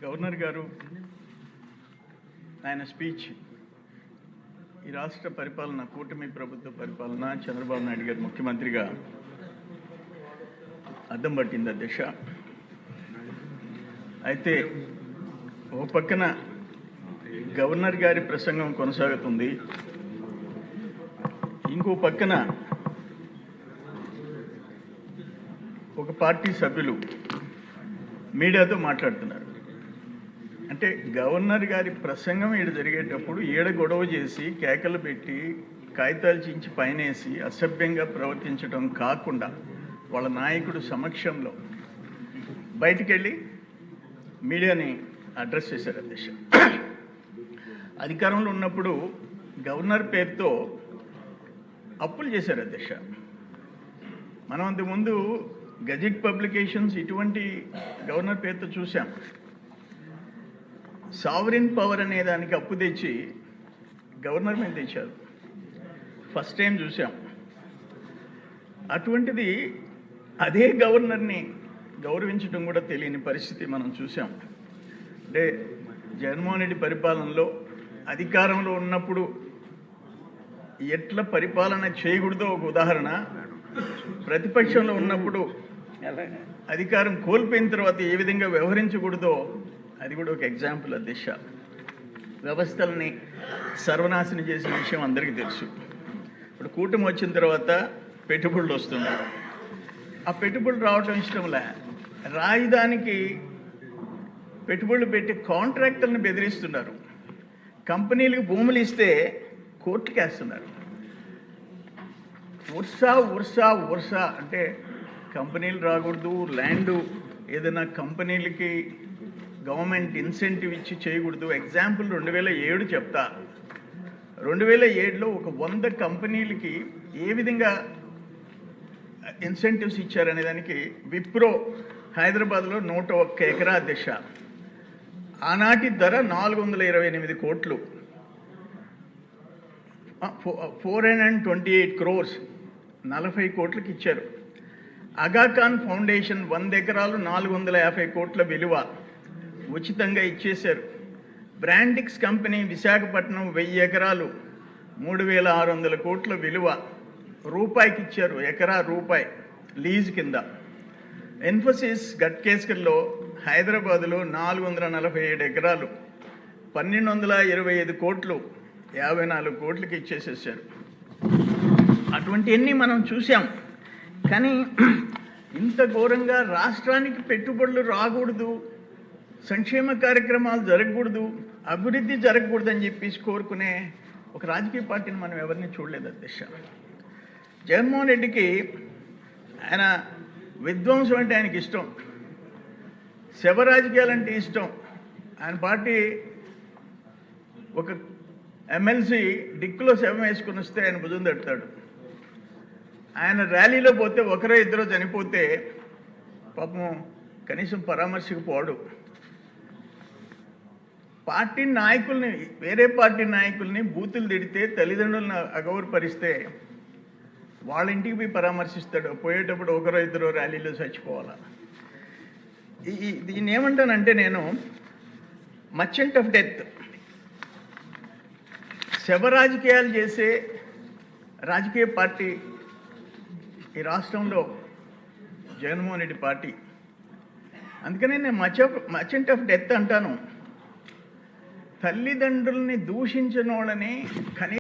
Governor గారు ఆయన speech ఈ రాష్ట్ర పరిపాలన కూటమి ప్రభుత్వ పరిపాలన చంద్రబాబు నాయుడు గారు ముఖ్యమంత్రిగా అద్దం పట్టింది అధ్యక్ష. అయితే ఓ పక్కన గవర్నర్ గారి ప్రసంగం కొనసాగుతుంది, ఇంకో పక్కన ఒక పార్టీ సభ్యులు మీడియాతో మాట్లాడుతున్నారు. అంటే గవర్నర్ గారి ప్రసంగం ఈడ జరిగేటప్పుడు ఈడ గొడవ చేసి కేకలు పెట్టి కాగితాలు చించి పైనేసి అసభ్యంగా ప్రవర్తించడం కాకుండా వాళ్ళ నాయకుడు సమక్షంలో బయటికెళ్ళి మీడియాని అడ్రస్ చేశారు అధ్యక్ష. అధికారంలో ఉన్నప్పుడు గవర్నర్ పేరుతో అప్పులు చేశారు అధ్యక్ష. మనం అంతకుముందు గజెట్ పబ్లికేషన్స్ ఇటువంటి గవర్నర్ పేరుతో చూసాం. సావరిన్ పవర్ అనే దానికి అప్పు తెచ్చి గవర్నర్ మీద తెచ్చారు, ఫస్ట్ టైం చూసాం. అటువంటిది అదే గవర్నర్ని గౌరవించడం కూడా తెలియని పరిస్థితి మనం చూసాం. అంటే జగన్మోహన్ రెడ్డి పరిపాలనలో అధికారంలో ఉన్నప్పుడు ఎట్లా పరిపాలన చేయకూడదో ఒక ఉదాహరణ, ప్రతిపక్షంలో ఉన్నప్పుడు అధికారం కోల్పోయిన తర్వాత ఏ విధంగా వ్యవహరించకూడదో అది కూడా ఒక ఎగ్జాంపుల్ అధ్యక్ష. వ్యవస్థల్ని సర్వనాశనం చేసిన విషయం అందరికీ తెలుసు. ఇప్పుడు కూటమి వచ్చిన తర్వాత పెట్టుబడులు వస్తున్నాయి. ఆ పెట్టుబడులు రావటం ఇష్టంలే, రాజధానికి పెట్టుబడులు పెట్టి కాంట్రాక్టర్ని బెదిరిస్తున్నారు. కంపెనీలకు భూములు ఇస్తే కోర్టుకి వేస్తున్నారు. వర్షా అంటే కంపెనీలు రాకూడదు, ల్యాండు ఏదైనా కంపెనీలకి గవర్నమెంట్ ఇన్సెంటివ్ ఇచ్చి చేయకూడదు. ఎగ్జాంపుల్ 2007 చెప్తా. 2007లో ఒక 100 కంపెనీలకి ఏ విధంగా ఇన్సెంటివ్స్ ఇచ్చారనే దానికి విప్రో హైదరాబాద్లో 101 ఎకరా అధ్యక్ష. ఆనాటి ధర 428 కోట్లు, 428 crores, 40 కోట్లకి ఇచ్చారు. అగాఖాన్ ఫౌండేషన్ 100 ఎకరాలు 450 కోట్ల విలువ ఉచితంగా ఇచ్చేశారు. బ్రాండిక్స్ కంపెనీ విశాఖపట్నం 1000 ఎకరాలు 3600 కోట్ల విలువ రూపాయికి ఇచ్చారు, ఎకరా రూపాయి లీజ్ కింద. ఇన్ఫోసిస్ గట్కేస్కర్లో హైదరాబాదులో 447 ఎకరాలు 1225 కోట్లు 54 కోట్లకి ఇచ్చేసేసారు. అటువంటివన్నీ మనం చూసాం. కానీ ఇంత ఘోరంగా రాష్ట్రానికి పెట్టుబడులు రాకూడదు, సంక్షేమ కార్యక్రమాలు జరగకూడదు, అభివృద్ధి జరగకూడదు అని చెప్పేసి కోరుకునే ఒక రాజకీయ పార్టీని మనం ఎవరిని చూడలేదు అధ్యక్ష. జగన్మోహన్ రెడ్డికి ఆయన విధ్వంసం అంటే ఆయనకి ఇష్టం, శవ రాజకీయాలంటే ఇష్టం. ఆయన పార్టీ ఒక ఎమ్మెల్సీ డిక్కులో శవం వేసుకుని వస్తే ఆయన భుజం తడతాడు. ఆయన ర్యాలీలో పోతే ఒకరో ఇద్దరో చనిపోతే పాపం కనీసం పరామర్శకు పోడు. పార్టీ నాయకుల్ని, వేరే పార్టీ నాయకుల్ని బూతులు తిడితే, తల్లిదండ్రులను అగౌరవపరిస్తే వాళ్ళ ఇంటికి పోయి పరామర్శిస్తాడు. పోయేటప్పుడు ఒకరో ఇద్దరో ర్యాలీలో చచ్చిపోవాలా. దీన్ని ఏమంటానంటే నేను మర్చెంట్ ఆఫ్ డెత్. శవ రాజకీయాలు చేసే రాజకీయ పార్టీ ఈ రాష్ట్రంలో జగన్మోహన్ రెడ్డి పార్టీ. అందుకనే నేను మర్చెంట్ ఆఫ్ డెత్ అంటాను. తల్లిదండ్రుల్ని దూషించిన వాళ్ళని